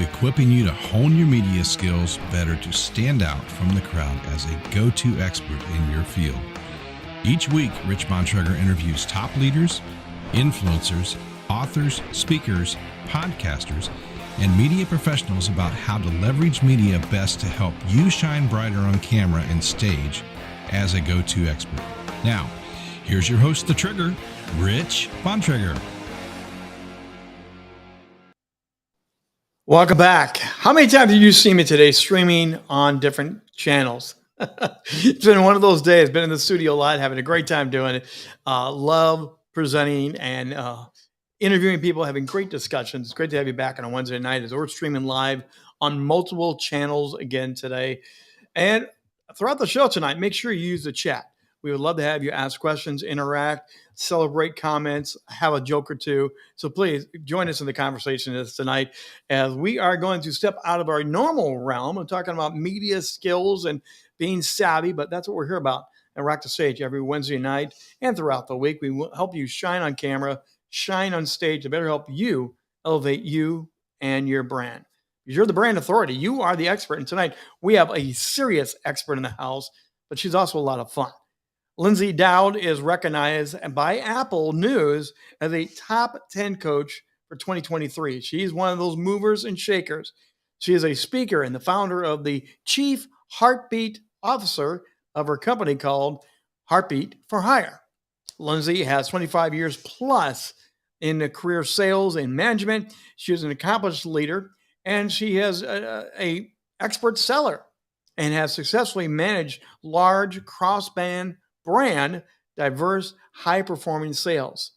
equipping you to hone your media skills better to stand out from the crowd as a go-to expert in your field. Each week, Rich Bontrager interviews top leaders, influencers, authors, speakers, podcasters, and media professionals about how to leverage media best to help you shine brighter on camera and stage as a go-to expert. Now, here's your host, The Trigger, Rich Bontrager. Welcome back. How many times did you see me today streaming on different channels? It's been one of those days. Been in the studio a lot, having a great time doing it. Love presenting and interviewing people, having great discussions. It's great to have you back on a Wednesday night as we're streaming live on multiple channels again today. And throughout the show tonight, make sure you use the chat. We would love to have you ask questions, interact, celebrate comments, have a joke or two. So please join us in the conversation tonight as we are going to step out of our normal realm. I'm talking about media skills and being savvy, but that's what we're here about at Rock the Stage every Wednesday night and throughout the week. We will help you shine on camera, shine on stage to better help you elevate you and your brand. You're the brand authority. You are the expert. And tonight we have a serious expert in the house, but she's also a lot of fun. Lyndsay Dowd is recognized by Apple News as a top 10 coach for 2023. She's one of those movers and shakers. She is a speaker and the founder of the Chief Heartbeat Officer of her company called Heartbeat for Hire. Lyndsay has 25 years plus in the career sales and management. She is an accomplished leader, and she is a expert seller and has successfully managed large cross-band brand, diverse, high-performing sales.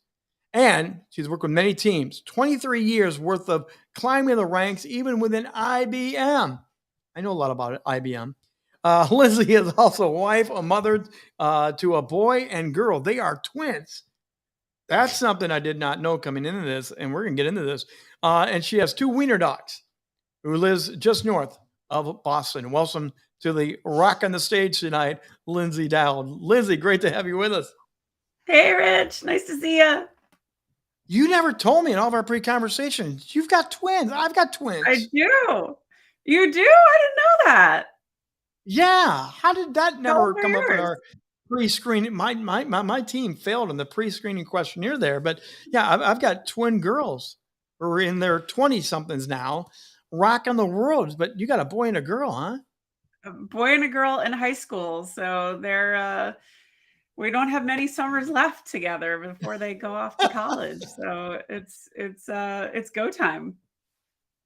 And she's worked with many teams, 23 years worth of climbing the ranks, even within IBM. I know a lot about IBM. Lyndsay is also a wife, a mother to a boy and girl. They are twins. That's something I did not know coming into this, and we're going to get into this. And she has two wiener dogs who lives just north of Boston. Welcome to the Rock on the Stage tonight, Lyndsay Dowd. Lyndsay, great to have you with us. Hey, Rich. Nice to see you. You never told me in all of our pre-conversations. You've got twins. I've got twins. I do. You do? I didn't know that. Yeah. How did that never come up in our pre-screening? My team failed in the pre-screening questionnaire there. But yeah, I've got twin girls who are in their 20-somethings now, rocking the world. But you got a boy and a girl, huh? A boy and a girl in high school. So they're we don't have many summers left together before they go off to college. So it's go time.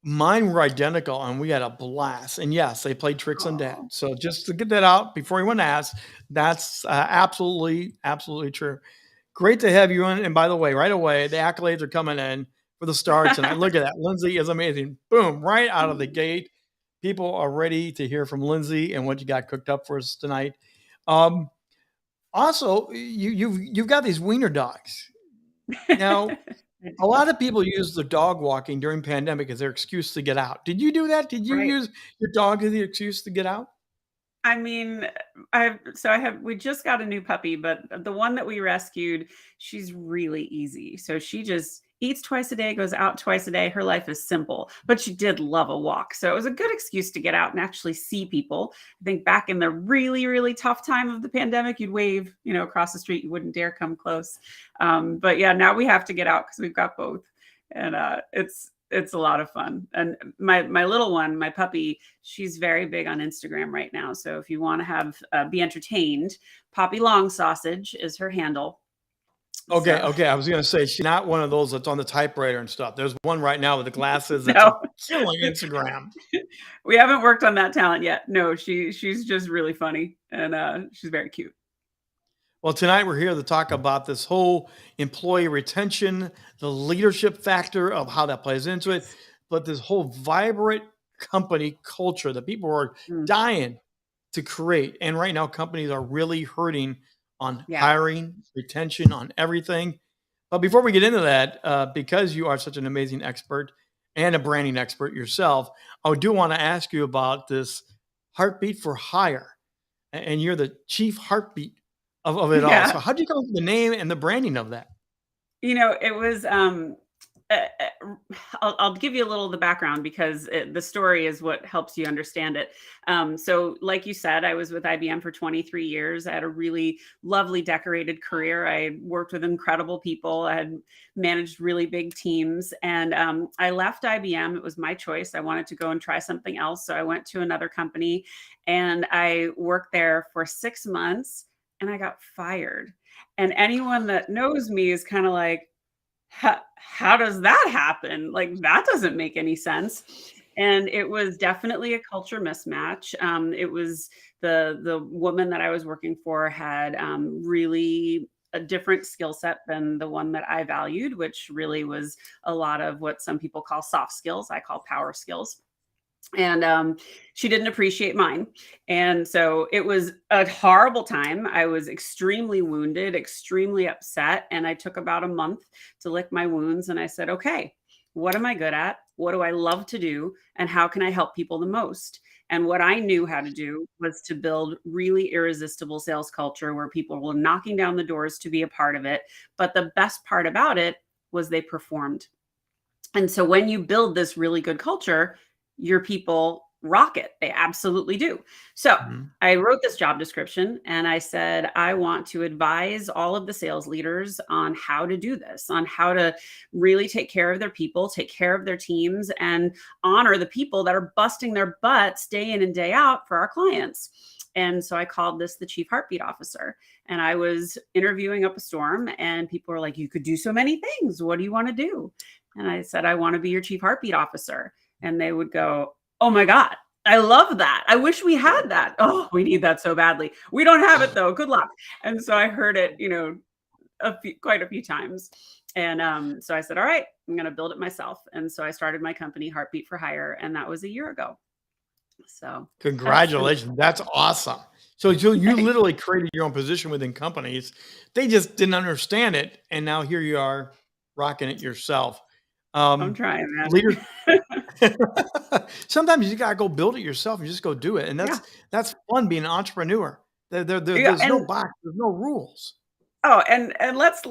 Mine were identical, and we had a blast. And yes, they played tricks on Dad. So just to get that out before anyone asks, that's absolutely true. Great to have you on. And by the way, right away, the accolades are coming in for the stars tonight. Look at that. Lyndsay is amazing. Boom, right out of the gate. People are ready to hear from Lyndsay and what you got cooked up for us tonight. Also, you've got these wiener dogs. Now, a lot of people use the dog walking during pandemic as their excuse to get out. Did you do that? Did you use your dog as the excuse to get out? I mean, we just got a new puppy, but the one that we rescued, she's really easy. So she just eats twice a day, goes out twice a day. Her life is simple, but she did love a walk. So it was a good excuse to get out and actually see people. I think back in the really, really tough time of the pandemic, you'd wave, across the street. You wouldn't dare come close. But yeah, now we have to get out because we've got both. And it's a lot of fun. And my little one, my puppy, she's very big on Instagram right now. So if you want to be entertained, Poppy Long Sausage is her handle. Okay. I was going to say, she's not one of those that's on the typewriter and stuff. There's one right now with the glasses that's killing Instagram. We haven't worked on that talent yet. No, she's just really funny, and she's very cute. Well, tonight we're here to talk about this whole employee retention, the leadership factor of how that plays into it, but this whole vibrant company culture that people are dying to create. And right now, companies are really hurting on hiring, retention, on everything. But before we get into that, because you are such an amazing expert and a branding expert yourself, I do want to ask you about this Heartbeat for Hire. And you're the chief heartbeat of it all. So how did you come up with the name and the branding of that? It was I'll give you a little of the background because the story is what helps you understand it. So, like you said, I was with IBM for 23 years. I had a really lovely, decorated career. I worked with incredible people. I had managed really big teams. And I left IBM. It was my choice. I wanted to go and try something else. So, I went to another company and I worked there for 6 months and I got fired. And anyone that knows me is kind of like, how does that happen? Like, that doesn't make any sense. And it was definitely a culture mismatch. It was the woman that I was working for had really a different skill set than the one that I valued, which really was a lot of what some people call soft skills. I call power skills. And she didn't appreciate mine. And so it was a horrible time. I was extremely wounded, extremely upset. And I took about a month to lick my wounds. And I said, okay, what am I good at? What do I love to do? And how can I help people the most? And what I knew how to do was to build really irresistible sales culture where people were knocking down the doors to be a part of it. But the best part about it was they performed. And so when you build this really good culture, your people rock it. They absolutely do. So I wrote this job description and I said, I want to advise all of the sales leaders on how to do this, on how to really take care of their people, take care of their teams, and honor the people that are busting their butts day in and day out for our clients. And so I called this the Chief Heartbeat Officer. And I was interviewing up a storm and people were like, you could do so many things. What do you want to do? And I said, I want to be your Chief Heartbeat Officer. And they would go, oh my God, I love that. I wish we had that. Oh, we need that so badly. We don't have it though. Good luck. And so I heard it, quite a few times. And so I said, all right, I'm going to build it myself. And so I started my company, Heartbeat for Hire. And that was a year ago. So congratulations. That's awesome. So you literally created your own position within companies. They just didn't understand it. And now here you are rocking it yourself. I'm trying, man. Leaders, sometimes you gotta go build it yourself and just go do it, and that's fun being an entrepreneur. There's no box, there's no rules. Oh, and let's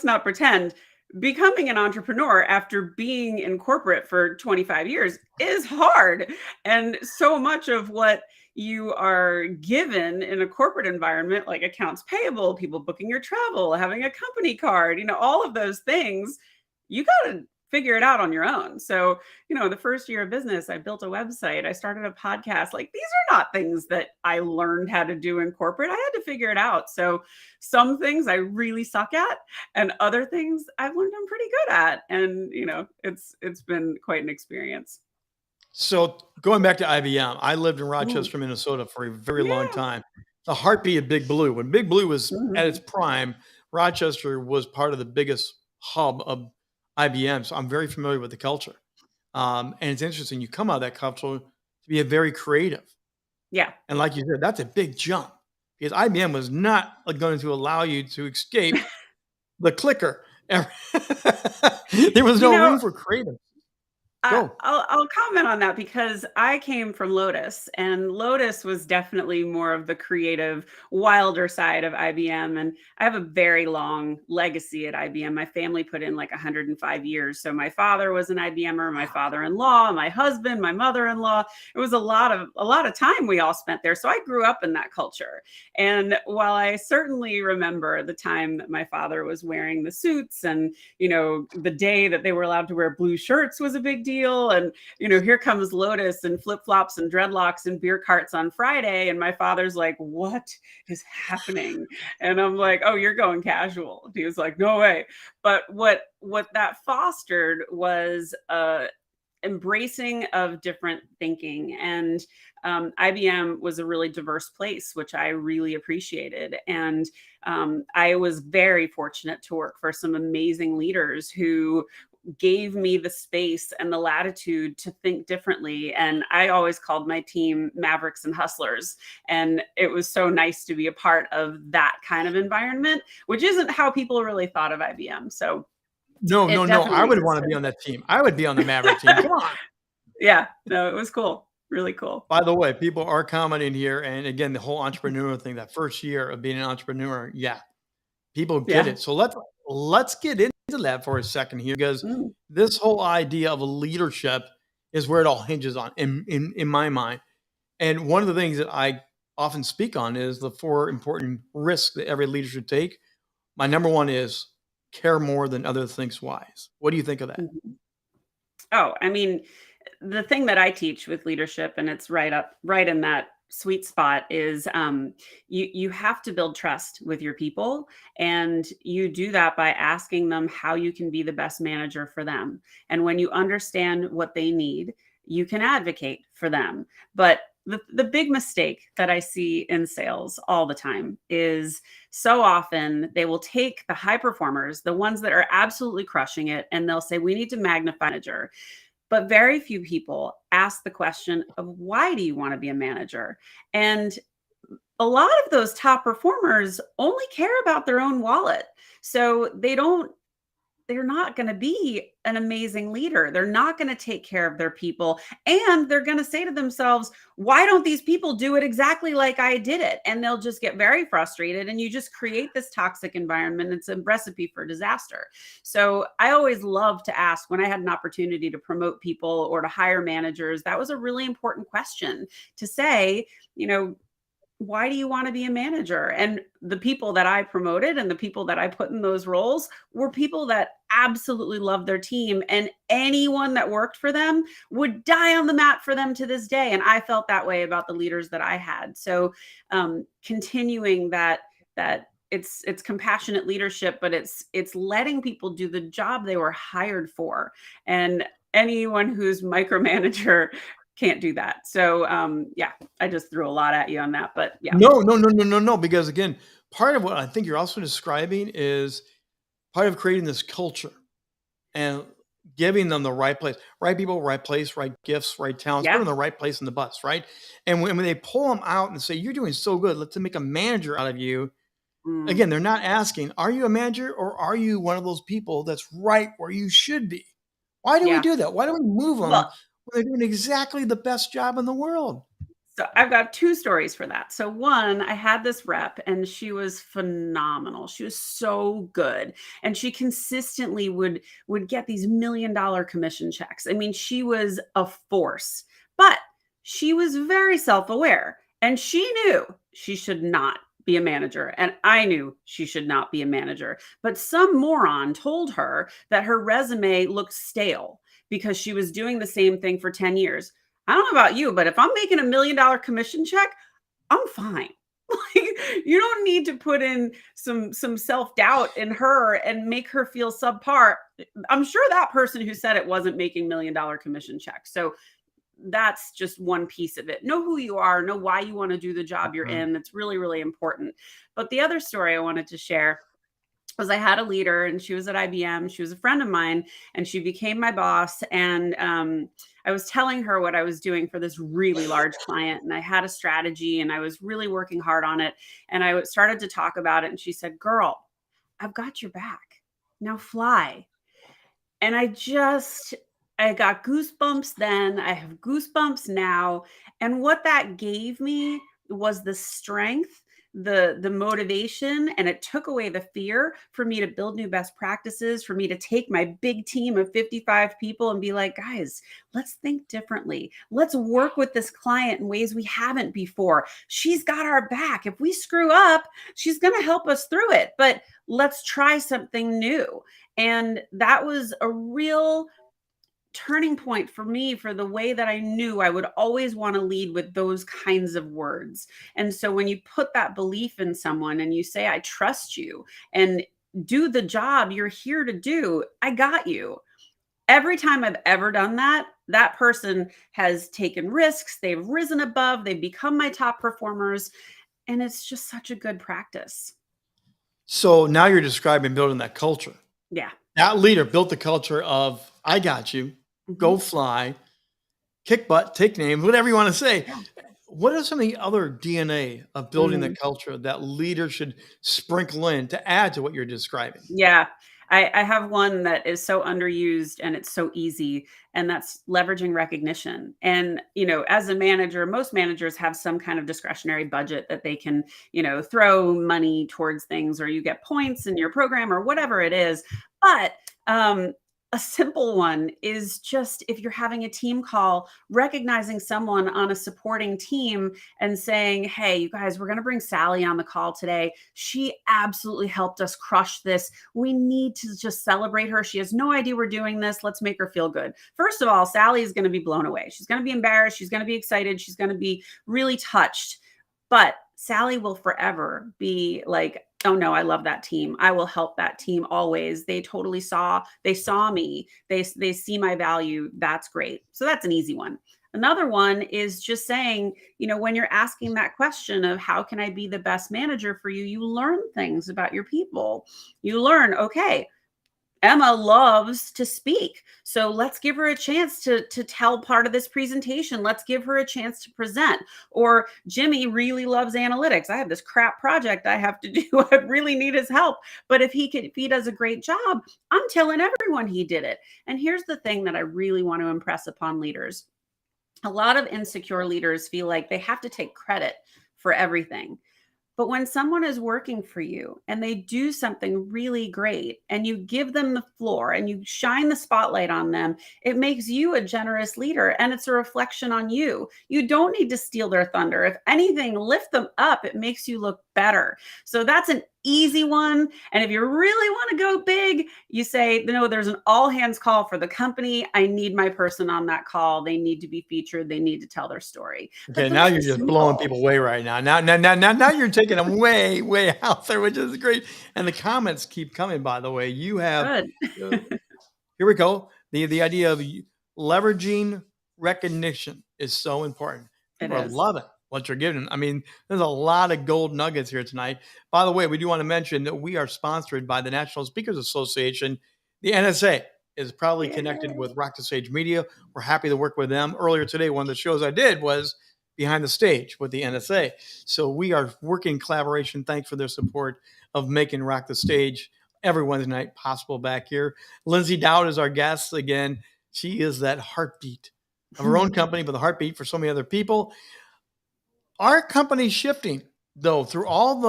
not pretend. Becoming an entrepreneur after being in corporate for 25 years is hard, and so much of what you are given in a corporate environment, like accounts payable, people booking your travel, having a company card, all of those things, you got to figure it out on your own. So, the first year of business, I built a website, I started a podcast. Like, these are not things that I learned how to do in corporate. I had to figure it out. So some things I really suck at, and other things I've learned I'm pretty good at. And, it's been quite an experience. So going back to IBM, I lived in Rochester, Minnesota for a very long time. The heartbeat of Big Blue. When Big Blue was at its prime, Rochester was part of the biggest hub of IBM. So I'm very familiar with the culture. And it's interesting. You come out of that culture to be a very creative. Yeah. And like you said, that's a big jump because IBM was not going to allow you to escape the clicker. There was no room for creative. I'll comment on that because I came from Lotus, and Lotus was definitely more of the creative, wilder side of IBM. And I have a very long legacy at IBM. My family put in like 105 years. So my father was an IBMer, my father-in-law, my husband, my mother-in-law. It was a lot of time we all spent there. So I grew up in that culture. And while I certainly remember the time that my father was wearing the suits and, the day that they were allowed to wear blue shirts was a big deal. And, here comes Lotus and flip-flops and dreadlocks and beer carts on Friday. And my father's like, what is happening? And I'm like, oh, you're going casual. And he was like, no way. But what that fostered was embracing of different thinking. And IBM was a really diverse place, which I really appreciated. And I was very fortunate to work for some amazing leaders who gave me the space and the latitude to think differently. And I always called my team Mavericks and Hustlers. And it was so nice to be a part of that kind of environment, which isn't how people really thought of IBM. So no. I would want to be on that team. I would be on the Maverick team. Come on. Yeah, no, it was cool. Really cool. By the way, people are commenting here. And again, the whole entrepreneur thing, that first year of being an entrepreneur. Yeah. People get it. So let's get into into that for a second here, because Mm. this whole idea of leadership is where it all hinges on in my mind. And one of the things that I often speak on is the four important risks that every leader should take. My number one is care more than other things wise. What do you think of that? Mhm. Oh, I mean, the thing that I teach with leadership, and it's right in that sweet spot, is you have to build trust with your people, and you do that by asking them how you can be the best manager for them. And when you understand what they need, you can advocate for them. But the big mistake that I see in sales all the time is so often they will take the high performers, the ones that are absolutely crushing it, and they'll say, we need to magnify manager. But very few people ask the question of, why do you want to be a manager? And a lot of those top performers only care about their own wallet. So they're not going to be an amazing leader. They're not going to take care of their people. And they're going to say to themselves, why don't these people do it exactly like I did it? And they'll just get very frustrated. And you just create this toxic environment. It's a recipe for disaster. So I always love to ask, when I had an opportunity to promote people or to hire managers, that was a really important question to say, why do you want to be a manager? And the people that I promoted and the people that I put in those roles were people that absolutely loved their team, and anyone that worked for them would die on the mat for them to this day. And I felt that way about the leaders that I had. So continuing that it's compassionate leadership, but it's letting people do the job they were hired for. And anyone who's micromanager can't do that. So yeah, I just threw a lot at you on that, but yeah. No. Because again, part of what I think you're also describing is part of creating this culture and giving them the right place, right people, right place, right gifts, right talents, put them in the right place in the bus, right? And when they pull them out and say, you're doing so good, let's make a manager out of you. Mm, Again, they're not asking, are you a manager or are you one of those people that's right where you should be? Why do we yeah. do that? Why do we move them Well, when they're doing exactly the best job in the world? so I've got two stories for that. So one, I had this rep and she was phenomenal. She was so good. And she consistently would get these $1 million commission checks. I mean, she was a force. But she was very self-aware, and she knew she should not be a manager. And I knew she should not be a manager. But some moron told her that her resume looked stale because she was doing the same thing for 10 years. I don't know about you, but if I'm making $1 million commission check, I'm fine. Like, you don't need to put in some self-doubt in her and make her feel subpar. I'm sure that person who said it wasn't making $1 million commission checks. So that's just one piece of it. Know who you are, know why you want to do the job you're in. That's really, really important. But the other story I wanted to share was, I had a leader and she was at IBM. She was a friend of mine and she became my boss. And I was telling her what I was doing for this really large client, and I had a strategy and I was really working hard on it. And I started to talk about it, and she said, girl, I've got your back. Now fly. And I got goosebumps then. I have goosebumps now. And what that gave me was the strength, the motivation, and it took away the fear for me to build new best practices, for me to take my big team of 55 people and be like, guys, let's think differently. Let's work with this client in ways we haven't before. She's got our back. If we screw up, she's going to help us through it, but let's try something new. And that was a real turning point for me, for the way that I knew I would always want to lead with those kinds of words. And so when you put that belief in someone and you say, I trust you, and do the job you're here to do, I got you. Every time I've ever done that, that person has taken risks, they've risen above, they've become my top performers. And it's just such a good practice. So now you're describing building that culture. Yeah. That leader built the culture of, I got you, go fly, kick butt, take names, whatever you want to say. Yeah. What are some of the other DNA of building the culture that leaders should sprinkle in to add to what you're describing? Yeah. I have one that is so underused and it's so easy, and that's leveraging recognition. And, as a manager, most managers have some kind of discretionary budget that they can, throw money towards things, or you get points in your program or whatever it is. But a simple one is just if you're having a team call, recognizing someone on a supporting team and saying, hey, you guys, we're going to bring Sally on the call today. She absolutely helped us crush this. We need to just celebrate her. She has no idea we're doing this. Let's make her feel good. First of all, Sally is going to be blown away. She's going to be embarrassed. She's going to be excited. She's going to be really touched. But Sally will forever be like, oh no, I love that team. I will help that team always. They saw me. They see my value. That's great. So that's an easy one. Another one is just saying, when you're asking that question of how can I be the best manager for you, you learn things about your people. You learn, okay, Emma loves to speak. So let's give her a chance to tell part of this presentation. Let's give her a chance to present. Or Jimmy really loves analytics. I have this crap project I have to do. I really need his help. But if he does a great job, I'm telling everyone he did it. And here's the thing that I really want to impress upon leaders. A lot of insecure leaders feel like they have to take credit for everything. But when someone is working for you and they do something really great and you give them the floor and you shine the spotlight on them, it makes you a generous leader and it's a reflection on you. You don't need to steal their thunder. If anything, lift them up. It makes you look better. So that's an easy one. And if you really want to go big, you say, no, there's an all hands call for the company. I need my person on that call. They need to be featured. They need to tell their story. Okay, now you're just blowing people away right now. Now you're taking them way, way out there, which is great. And the comments keep coming, by the way. You have, here we go. The idea of leveraging recognition is so important. People love it. What you're giving. I mean, there's a lot of gold nuggets here tonight. By the way, we do want to mention that we are sponsored by the National Speakers Association. The NSA is probably connected with Rock the Stage Media. We're happy to work with them. Earlier today, one of the shows I did was Behind the Stage with the NSA. So we are working in collaboration. Thanks for their support of making Rock the Stage every Wednesday night possible back here. Lyndsay Dowd is our guest. Again, she is that heartbeat of her own company, but the heartbeat for so many other people. Our company's shifting, though, through all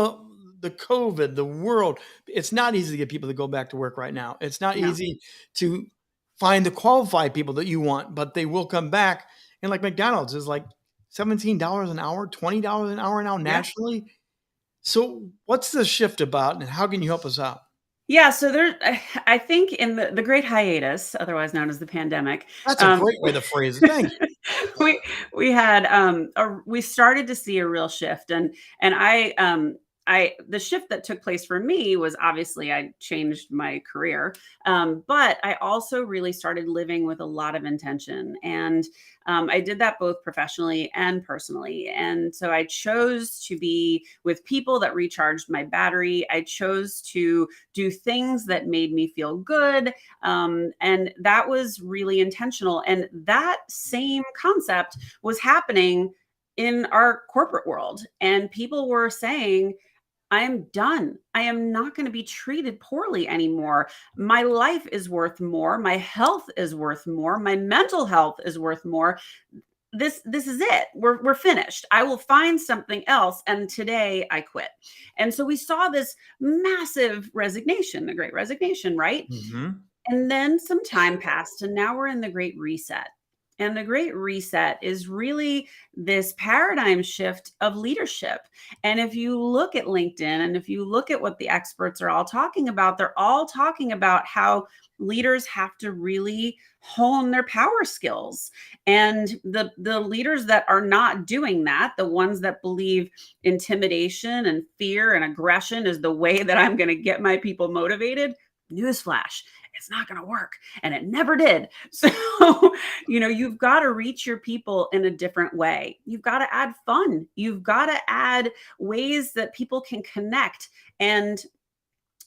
the COVID, the world. It's not easy to get people to go back to work right now. It's not easy to find the qualified people that you want, but they will come back. And like McDonald's is like $17 an hour, $20 an hour now nationally. So what's the shift about and how can you help us out? Yeah, so I think in the great hiatus, otherwise known as the pandemic. That's a great way to phrase it. Thank you. We started to see a real shift, and the shift that took place for me was obviously I changed my career, but I also really started living with a lot of intention, and I did that both professionally and personally. And so I chose to be with people that recharged my battery. I chose to do things that made me feel good, and that was really intentional. And that same concept was happening in our corporate world, and people were saying, I am done. I am not going to be treated poorly anymore. My life is worth more. My health is worth more. My mental health is worth more. This is it. We're finished. I will find something else. And today I quit. And so we saw this massive resignation, the Great Resignation, right? Mm-hmm. And then some time passed, and now we're in the Great Reset. And the Great Reset is really this paradigm shift of leadership. And if you look at LinkedIn and if you look at what the experts are all talking about, they're all talking about how leaders have to really hone their power skills. And the leaders that are not doing that, the ones that believe intimidation and fear and aggression is the way that I'm going to get my people motivated, newsflash, it's not going to work. And it never did. So, you've got to reach your people in a different way. You've got to add fun. You've got to add ways that people can connect. And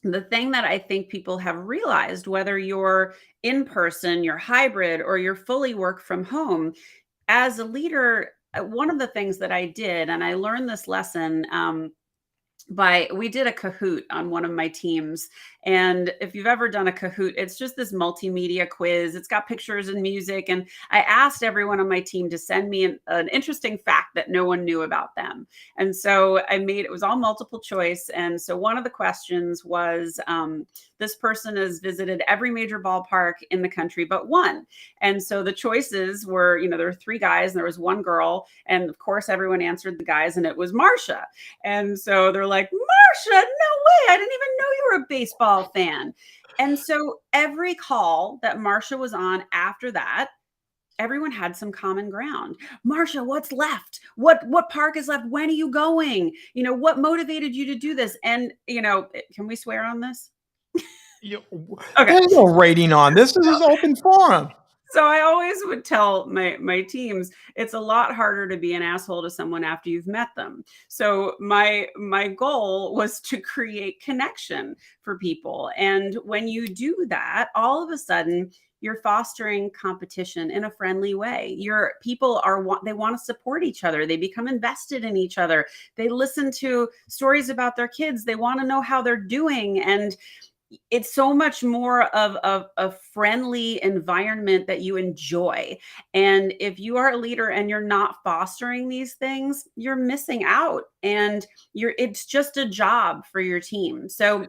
the thing that I think people have realized, whether you're in person, you're hybrid, or you're fully work from home, as a leader, one of the things that I did, and I learned this lesson we did a Kahoot on one of my teams. And if you've ever done a Kahoot, it's just this multimedia quiz. It's got pictures and music. And I asked everyone on my team to send me an interesting fact that no one knew about them. And so it was all multiple choice. And so one of the questions was, this person has visited every major ballpark in the country but one. And so the choices were, there were 3 guys and there was 1 girl. And of course, everyone answered the guys, and it was Marcia. And so they're like, Marcia, no way. I didn't even know you were a baseball fan. And so every call that Marcia was on after that, everyone had some common ground. Marcia, what's left? What park is left? When are you going? What motivated you to do this? And, can we swear on this? Okay. There's no rating on this. This is open forum. So I always would tell my teams, it's a lot harder to be an asshole to someone after you've met them. So my goal was to create connection for people. And when you do that, all of a sudden, you're fostering competition in a friendly way. Your people they want to support each other. They become invested in each other. They listen to stories about their kids. They want to know how they're doing. And it's so much more of a friendly environment that you enjoy. And if you are a leader and you're not fostering these things, you're missing out. And it's just a job for your team. So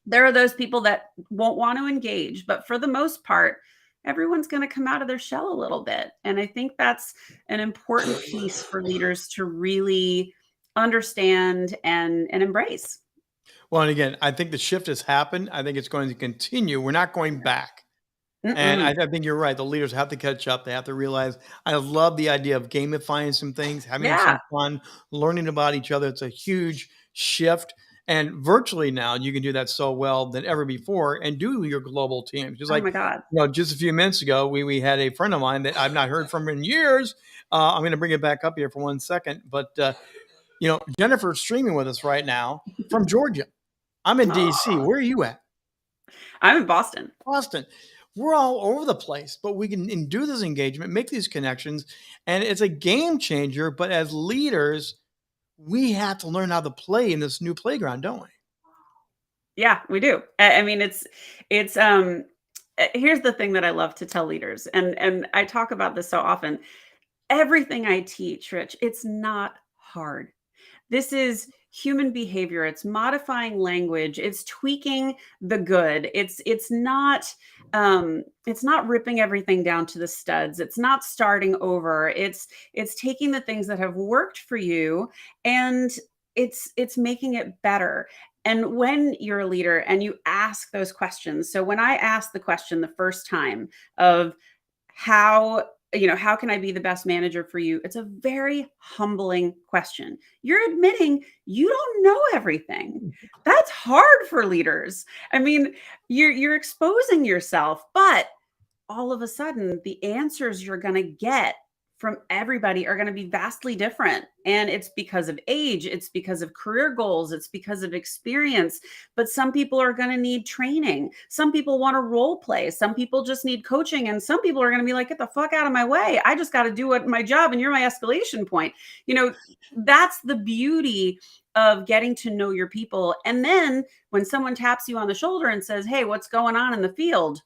there are those people that won't want to engage, but for the most part, everyone's going to come out of their shell a little bit. And I think that's an important piece for leaders to really understand and embrace. Well, and again, I think the shift has happened. I think it's going to continue. We're not going back. And I think you're right. The leaders have to catch up. They have to realize. I love the idea of gamifying some things, having some fun, learning about each other. It's a huge shift. And virtually now, you can do that so well than ever before, and do your global teams. Just oh my God. Just a few minutes ago, we had a friend of mine that I've not heard from in years. I'm going to bring it back up here for 1 second. But, Jennifer's streaming with us right now from Georgia. I'm in DC. Where are you at? I'm in Boston. Boston. We're all over the place, but we can do this engagement, make these connections, and it's a game changer. But as leaders, we have to learn how to play in this new playground, don't we? Yeah, we do. I mean, it's here's the thing that I love to tell leaders, and I talk about this so often. Everything I teach, Rich, it's not hard. This is human behavior. It's modifying language. It's tweaking the good. It's not ripping everything down to the studs. It's not starting over. It's taking the things that have worked for you and it's making it better. And when you're a leader and you ask those questions, so when I asked the question the first time of how can I be the best manager for you? It's a very humbling question. You're admitting you don't know everything. That's hard for leaders. I mean, you're exposing yourself, but all of a sudden the answers you're going to get from everybody are going to be vastly different. And it's because of age. It's because of career goals. It's because of experience. But some people are going to need training. Some people want to role play. Some people just need coaching. And some people are going to be like, get the fuck out of my way. I just got to do my job and you're my escalation point. That's the beauty of getting to know your people. And then when someone taps you on the shoulder and says, hey, what's going on in the field?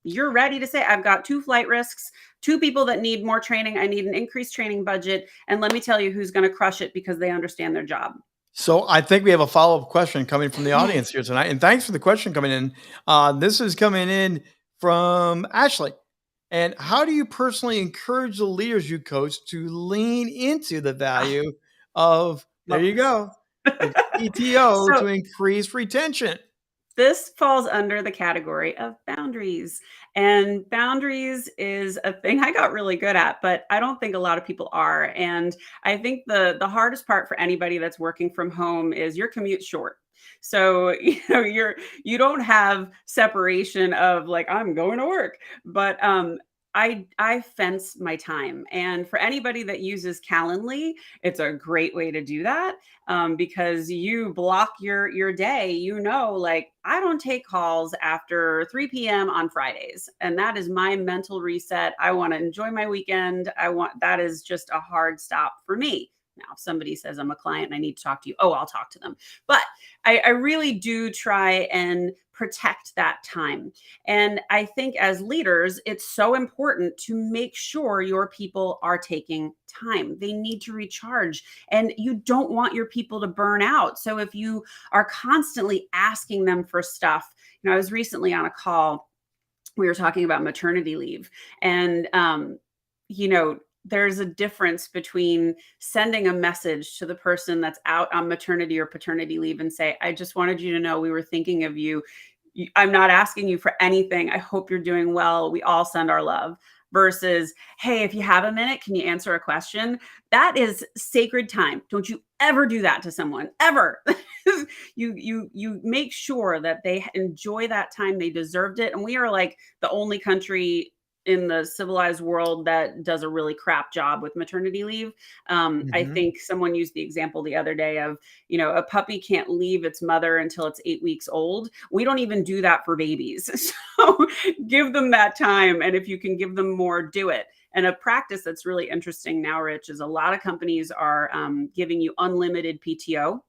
You're ready to say, I've got 2 flight risks, 2 people that need more training. I need an increased training budget. And let me tell you who's going to crush it because they understand their job. So I think we have a follow-up question coming from the audience here tonight. And thanks for the question coming in. This is coming in from Ashley. And how do you personally encourage the leaders you coach to lean into the value of, there you go, PTO to increase retention? This falls under the category of boundaries. And boundaries is a thing I got really good at, but I don't think a lot of people are. And I think the hardest part for anybody that's working from home is your commute's short. So, you don't have separation of like, I'm going to work, but I fence my time. And for anybody that uses Calendly, it's a great way to do that because you block your day. Like I don't take calls after 3 p.m. on Fridays. And that is my mental reset. I want to enjoy my weekend. That is just a hard stop for me. now. If somebody says, I'm a client and I need to talk to you, oh, I'll talk to them. But I really do try and protect that time. And I think as leaders, it's so important to make sure your people are taking time. They need to recharge, and you don't want your people to burn out. So if you are constantly asking them for stuff, I was recently on a call, we were talking about maternity leave, and, there's a difference between sending a message to the person that's out on maternity or paternity leave and say, I just wanted you to know we were thinking of you. I'm not asking you for anything. I hope you're doing well. We all send our love. Versus, hey, if you have a minute, can you answer a question? That is sacred time. Don't you ever do that to someone, ever. You make sure that they enjoy that time. They deserved it. And we are like the only country in the civilized world that does a really crap job with maternity leave. I think someone used the example the other day of, a puppy can't leave its mother until it's 8 weeks old. We don't even do that for babies. So give them that time. And if you can give them more, do it. And a practice that's really interesting now, Rich, is a lot of companies are giving you unlimited PTO.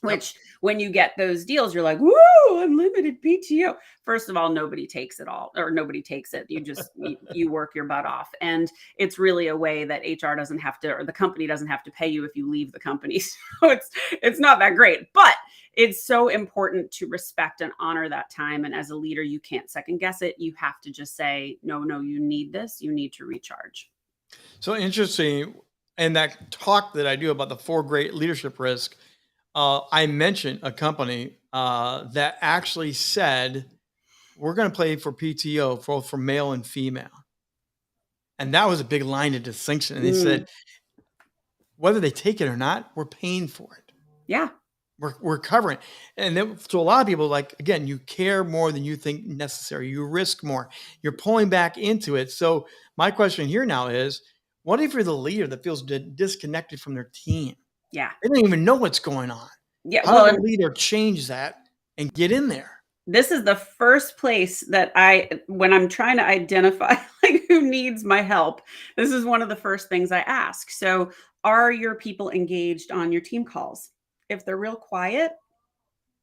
Which when you get those deals, you're like, woo, unlimited PTO. First of all, nobody takes it all, or nobody takes it. You just, you work your butt off. And it's really a way that HR doesn't have to, or the company doesn't have to pay you if you leave the company. So it's not that great, but it's so important to respect and honor that time. And as a leader, you can't second guess it. You have to just say, no, you need this. You need to recharge. So interesting. And that talk that I do about the 4 great leadership risks, I mentioned a company that actually said, we're going to pay for PTO both for male and female. And that was a big line of distinction. And they said, whether they take it or not, we're paying for it. Yeah. We're covering it. And then, to a lot of people, like, again, you care more than you think necessary. You risk more. You're pulling back into it. So my question here now is, what if you're the leader that feels disconnected from their team? Yeah. They don't even know what's going on. Yeah. How does a leader change that and get in there? This is the first place that when I'm trying to identify like who needs my help, this is one of the first things I ask. So are your people engaged on your team calls? If they're real quiet,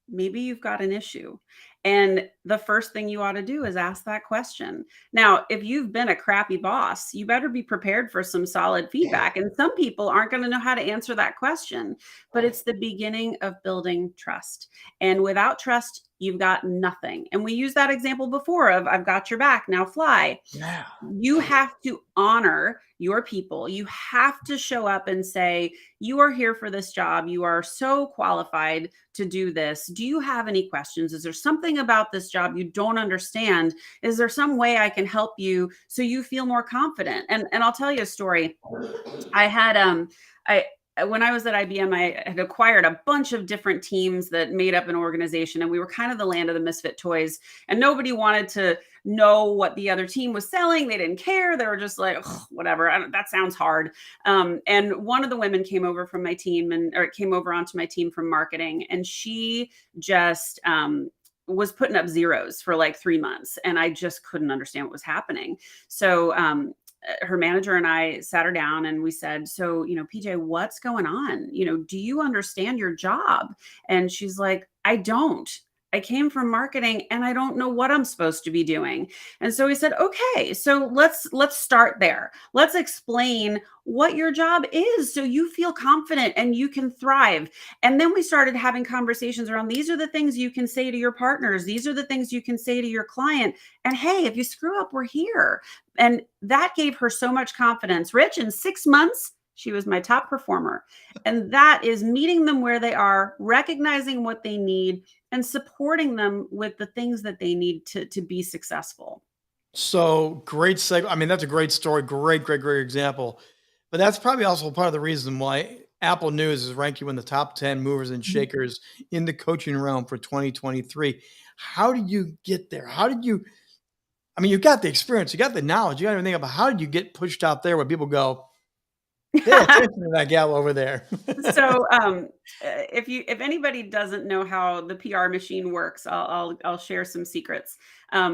maybe you've got an issue. And the first thing you ought to do is ask that question. Now, if you've been a crappy boss, you better be prepared for some solid feedback. And some people aren't going to know how to answer that question, but it's the beginning of building trust. And without trust, you've got nothing. And we used that example before of I've got your back, now fly. Yeah. You have to honor your people. You have to show up and say, you are here for this job. You are so qualified to do this. Do you have any questions? Is there something about this job you don't understand? Is there some way I can help you so you feel more confident? And I'll tell you a story. I had, when I was at IBM, I had acquired a bunch of different teams that made up an organization, and we were kind of the land of the misfit toys, and nobody wanted to know what the other team was selling. They didn't care. They were just like, whatever, that sounds hard. And one of the women came over from my team or came over onto my team from marketing, and she just, was putting up zeros for like 3 months. And I just couldn't understand what was happening. So, her manager and I sat her down and we said, so, PJ, what's going on? Do you understand your job? And she's like, I don't. I came from marketing and I don't know what I'm supposed to be doing. And so we said, okay, so let's start there. Let's explain what your job is so you feel confident and you can thrive. And then we started having conversations around, these are the things you can say to your partners. These are the things you can say to your client. And hey, if you screw up, we're here. And that gave her so much confidence. Rich, in 6 months, she was my top performer. And that is meeting them where they are, recognizing what they need, and supporting them with the things that they need to be successful. So great segue. I mean, that's a great story. Great example. But that's probably also part of the reason why Apple News is ranking you in the top 10 movers and shakers in the coaching realm for 2023. How did you get there? You got the experience, you got the knowledge, you got everything, about how did you get pushed out there where people go, pay attention to that gal over there? So if anybody doesn't know how the PR machine works, I'll share some secrets.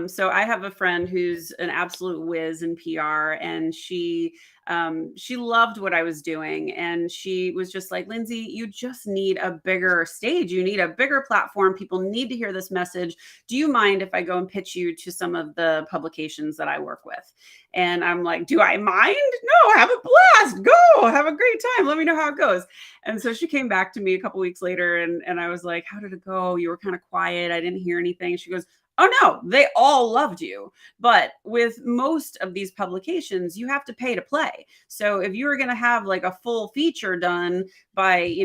So I have a friend who's an absolute whiz in PR, and she loved what I was doing, and she was just like, Lyndsay, you just need a bigger stage. You need a bigger platform. People need to hear this message. Do you mind if I go and pitch you to some of the publications that I work with? And I'm like, do I mind? No, have a blast. Go have a great time. Let me know how it goes. And so she came back to me a couple weeks later, and I was like, how did it go? You were kind of quiet. I didn't hear anything. She goes, oh no, they all loved you. But with most of these publications, you have to pay to play. So if you were going to have like a full feature done by,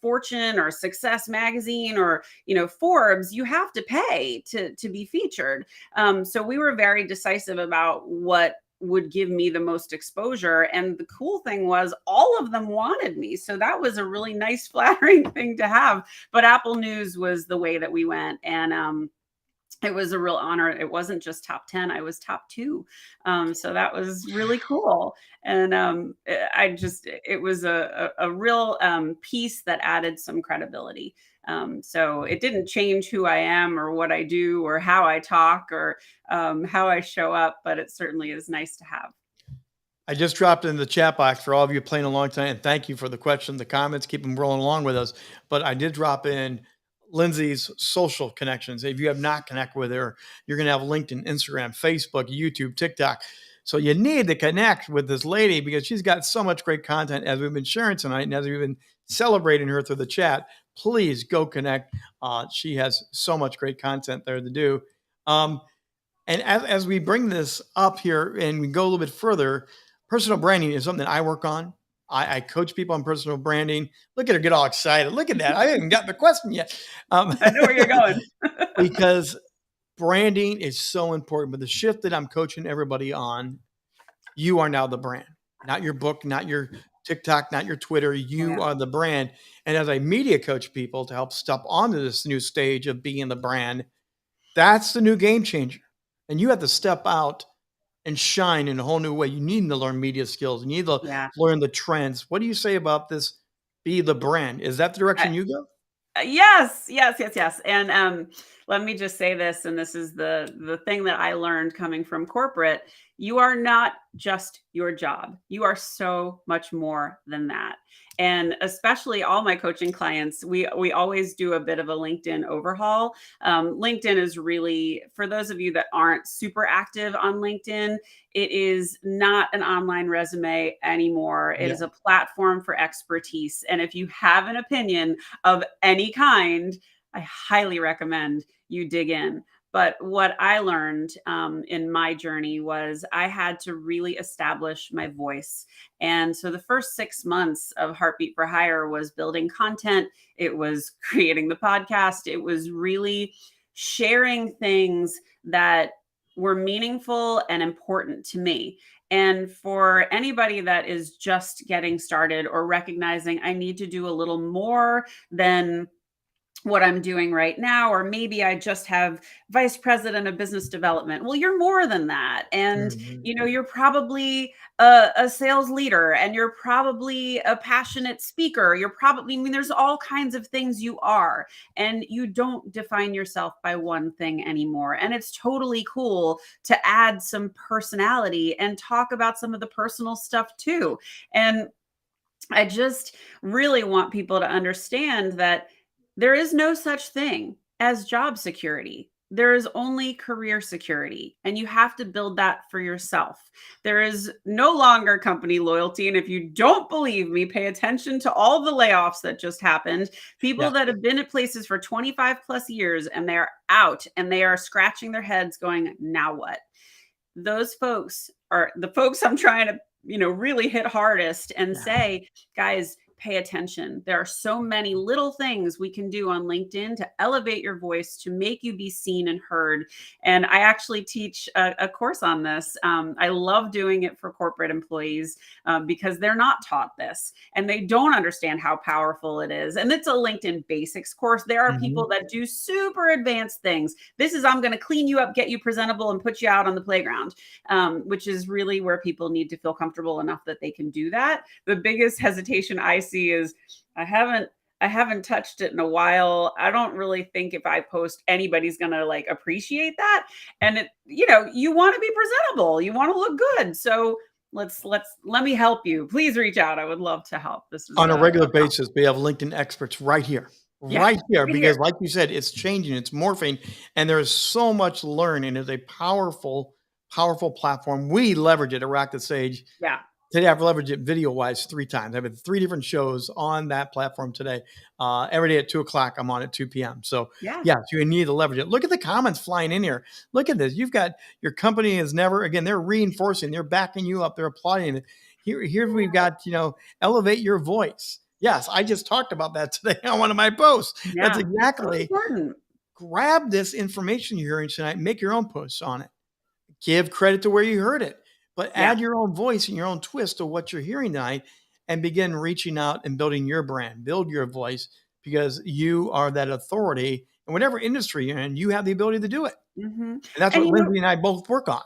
Fortune or Success Magazine or, Forbes, you have to pay to be featured. So we were very decisive about what would give me the most exposure. And the cool thing was all of them wanted me. So that was a really nice, flattering thing to have. But Apple News was the way that we went. And it was a real honor. It wasn't just top 10, I was top 2. So that was really cool. And it was a real piece that added some credibility. So it didn't change who I am or what I do or how I talk or how I show up, but it certainly is nice to have. I just dropped in the chat box for all of you playing along tonight, and thank you for the questions, the comments, keep them rolling along with us. But I did drop in Lyndsay's social connections. If you have not connected with her, you're going to have LinkedIn, Instagram, Facebook, YouTube, TikTok. So you need to connect with this lady because she's got so much great content as we've been sharing tonight. And as we've been celebrating her through the chat, please go connect. She has so much great content there to do. And as we bring this up here and we go a little bit further, personal branding is something that I work on. I coach people on personal branding. Look at her get all excited. Look at that. I haven't got the question yet. I know where you're going. Because branding is so important. But the shift that I'm coaching everybody on, you are now the brand. Not your book, not your TikTok, not your Twitter. You are the brand. And as I media coach people to help step onto this new stage of being the brand, that's the new game changer. And you have to step out and shine in a whole new way. You need to learn media skills. You need to learn the trends. What do you say about this? Be the brand. Is that the direction you go? Yes. And let me just say this, and this is the thing that I learned coming from corporate. You are not just your job. You are so much more than that. And especially all my coaching clients, we always do a bit of a LinkedIn overhaul. LinkedIn is really, for those of you that aren't super active on LinkedIn, it is not an online resume anymore. It is a platform for expertise. And if you have an opinion of any kind, I highly recommend you dig in. But what I learned in my journey was I had to really establish my voice. And so the first 6 months of Heartbeat for Hire was building content. It was creating the podcast. It was really sharing things that were meaningful and important to me. And for anybody that is just getting started or recognizing I need to do a little more than what I'm doing right now, or maybe I just have vice president of business development. Well, you're more than that. And, you're probably a sales leader, and you're probably a passionate speaker. You're probably, there's all kinds of things you are, and you don't define yourself by one thing anymore. And it's totally cool to add some personality and talk about some of the personal stuff too. And I just really want people to understand that there is no such thing as job security. There is only career security, and you have to build that for yourself. There is no longer company loyalty. And if you don't believe me, pay attention to all the layoffs that just happened. People that have been at places for 25 plus years, and they're out and they are scratching their heads going, now what? Those folks are the folks I'm trying to, really hit hardest and say, guys, pay attention. There are so many little things we can do on LinkedIn to elevate your voice, to make you be seen and heard. And I actually teach a course on this. I love doing it for corporate employees because they're not taught this and they don't understand how powerful it is. And it's a LinkedIn basics course. There are people that do super advanced things. This is, I'm going to clean you up, get you presentable, and put you out on the playground, which is really where people need to feel comfortable enough that they can do that. The biggest hesitation I see is I haven't I haven't touched it in a while. I don't really think if I post, anybody's going to like appreciate that. And it, you want to be presentable, you want to look good. So let me help you. Please reach out. I would love to help. This is On a regular basis, we have LinkedIn experts right here. Yeah, Right here, right because here. like you said, it's changing, it's morphing, and there's so much to learn, and it's a powerful, powerful platform. We leverage it at Rock the Sage. Yeah. Today, I've leveraged it video-wise 3 times. I have 3 different shows on that platform today. Every day at 2:00, I'm on at 2 p.m. So, Yeah. yes, you need to leverage it. Look at the comments flying in here. Look at this. You've got your company is never, again, they're reinforcing, they're backing you up, they're applauding it. Here we've got, elevate your voice. Yes, I just talked about that today on one of my posts. Yeah. That's It's so exactly. important. Grab this information you're hearing tonight, make your own posts on it. Give credit to where you heard it, but Yeah. add your own voice and your own twist to what you're hearing tonight and begin reaching out and building your brand, build your voice, because you are that authority in whatever industry you're in, you have the ability to do it. Mhm. And that's And what you know, Lyndsay and I both work on.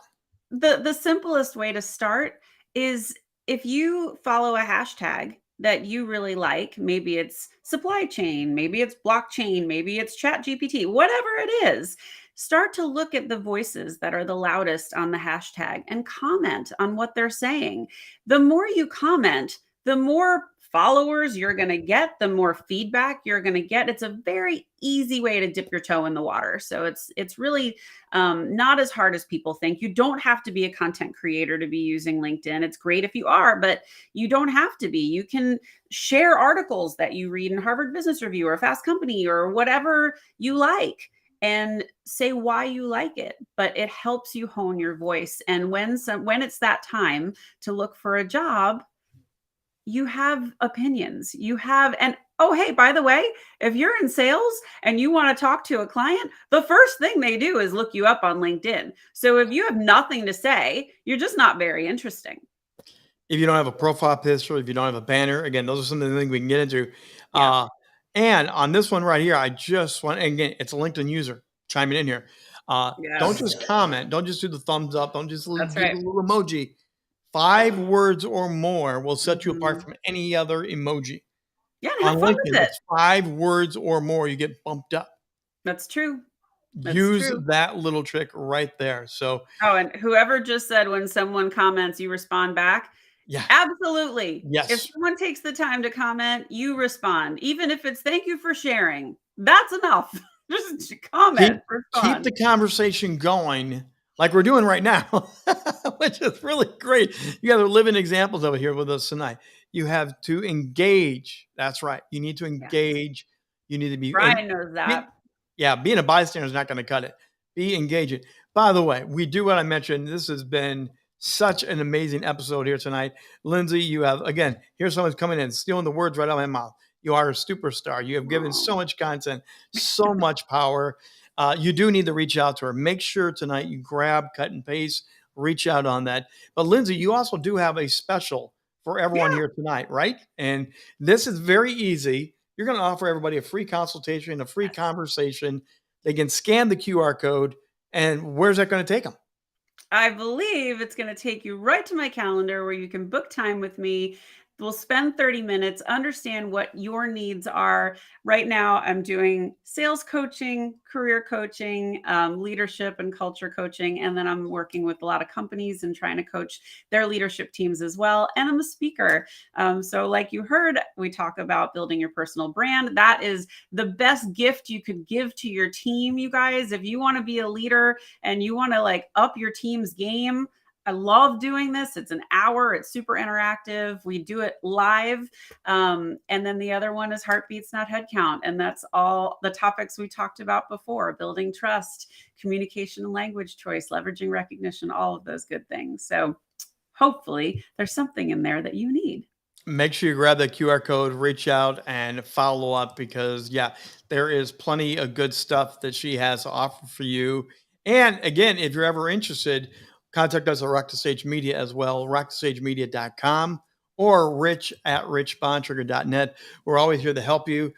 the simplest way to start is if you follow a hashtag that you really like, maybe it's supply chain, maybe it's blockchain, maybe it's chat GPT, whatever it is, start to look at the voices that are the loudest on the hashtag and comment on what they're saying. The more you comment, the more followers you're going to get, the more feedback you're going to get. It's a very easy way to dip your toe in the water. So it's really not as hard as people think. You don't have to be a content creator to be using LinkedIn. It's great if you are, but you don't have to be. You can share articles that you read in Harvard Business Review or Fast Company or whatever you like and say why you like it, but it helps you hone your voice. And when it's that time to look for a job, you have opinions. And oh, hey, by the way, if you're in sales and you want to talk to a client, the first thing they do is look you up on LinkedIn. So if you have nothing to say, you're just not very interesting. If you don't have a profile picture, if you don't have a banner, again, those are some of the things we can get into. Yeah. And on this one right here, I just want, again, it's a LinkedIn user chiming in here. Don't just comment. Don't just do the thumbs up. Don't just do That's the right. little emoji. 5 words or more will set you apart Mhm. from any other emoji. Yeah, and have On fun LinkedIn, with it. it's 5 words or more, you get bumped up. That's true. That's Use true. that little trick right there. So, Oh, and whoever just said when someone comments, you respond back. yeah, Absolutely. If yes. someone takes the time to comment, you respond. Even if it's thank you for sharing. That's enough. Just comment, Keep respond. the conversation going like we're doing right now, which is really great. You guys are living examples of it here with us tonight. You have to engage. That's right. You need to Yes. engage. You need to be Brian knows that. being a bystander is not going to cut it. Be engaging. By the way, we do what I mentioned. This has been such an amazing episode here tonight. Lyndsay, you have, again, here's someone's coming in, stealing the words right out of my mouth. You are a superstar. You have given so much content, so much power. You do need to reach out to her. Make sure tonight you grab, cut, and paste, reach out on that. But Lyndsay, you also do have a special for everyone Yeah. here tonight, right? And this is very easy. You're going to offer everybody a free consultation, a free conversation. They can scan the QR code. And where's that going to take them? I believe it's going to take you right to my calendar where you can book time with me. We'll spend 30 minutes, understand what your needs are. Right now, I'm doing sales coaching, career coaching, leadership and culture coaching. And then I'm working with a lot of companies and trying to coach their leadership teams as well. And I'm a speaker. So like you heard, we talk about building your personal brand. That is the best gift you could give to your team, you guys. If you want to be a leader and you want to like up your team's game, I love doing this. It's an hour. It's super interactive. We do it live. And then the other one is heartbeats, not head count. And that's all the topics we talked about before: building trust, communication and language choice, leveraging recognition, all of those good things. So hopefully there's something in there that you need. Make sure you grab that QR code, reach out and follow up because, yeah, there is plenty of good stuff that she has to offer for you. And again, if you're ever interested, contact us at Rock the Stage Media as well, rockthestagemedia.com or rich@richbontrager.net. We're always here to help you.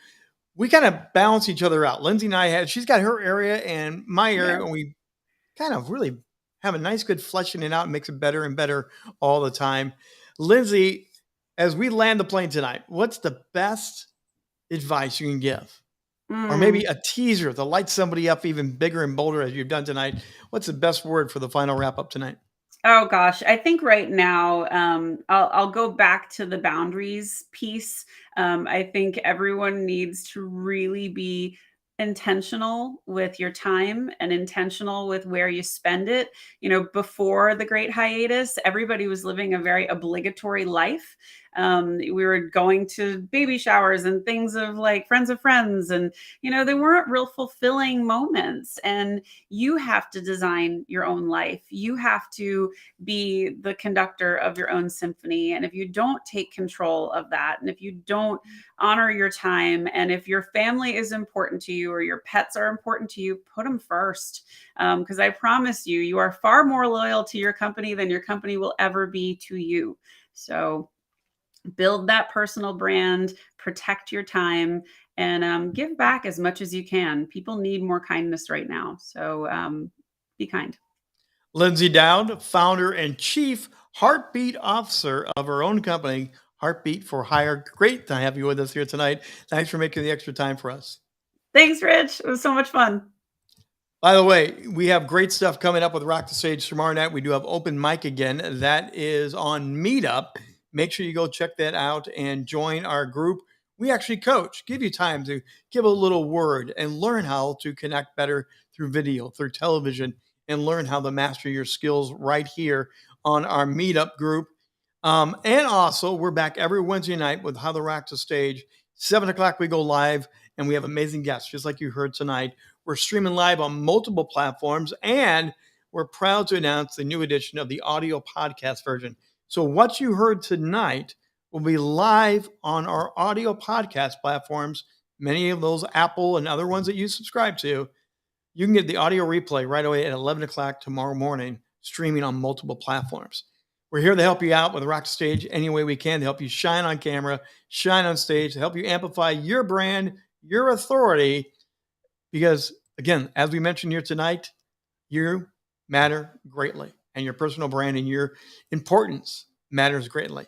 We kind of balance each other out. Lyndsay and I have, she's got her area and my area, Yeah. and we kind of really have a nice, good fleshing it out and makes it better and better all the time. Lyndsay, as we land the plane tonight, what's the best advice you can give? Or maybe Mm. a teaser to light somebody up even bigger and bolder as you've done tonight. What's the best word for the final wrap up tonight? Oh gosh, I think right now, I'll go back to the boundaries piece. I think everyone needs to really be intentional with your time and intentional with where you spend it. You know, before the great hiatus, everybody was living a very obligatory life. We were going to baby showers and things of like friends of friends, and they weren't real fulfilling moments. And you have to design your own life. You have to be the conductor of your own symphony. And if you don't take control of that, and if you don't honor your time, and if your family is important to you or your pets are important to you, put them first. Because I promise you, you are far more loyal to your company than your company will ever be to you. So build that personal brand, protect your time, and give back as much as you can. People need more kindness right now. So be kind. Lyndsay Dowd, founder and chief heartbeat officer of her own company, Heartbeat for Hire. Great to have you with us here tonight. Thanks for making the extra time for us. Thanks, Rich. It was so much fun. By the way, we have great stuff coming up with Rock the Stage tomorrow night. We do have open mic again. That is on Meetup. Make sure you go check that out and join our group. We actually coach, give you time to give a little word and learn how to connect better through video, through television, and learn how to master your skills right here on our Meetup group. And also, we're back every Wednesday night with How to Rock the Stage. 7 o'clock, we go live, and we have amazing guests, just like you heard tonight. We're streaming live on multiple platforms, and we're proud to announce the new edition of the audio podcast version. So what you heard tonight will be live on our audio podcast platforms, many of those Apple and other ones that you subscribe to. You can get the audio replay right away at 11 o'clock tomorrow morning, streaming on multiple platforms. We're here to help you out with Rock Stage any way we can, to help you shine on camera, shine on stage, to help you amplify your brand, your authority. Because, again, as we mentioned here tonight, you matter greatly, and your personal brand and your importance matters greatly.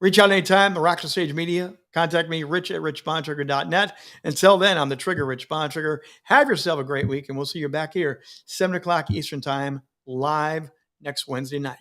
Reach out anytime, the Rock the Stage Media. Contact me, rich@richbontrager.net. Until then, I'm the Trigger, Rich Bontrager. Have yourself a great week, and we'll see you back here, 7 o'clock Eastern Time, live next Wednesday night.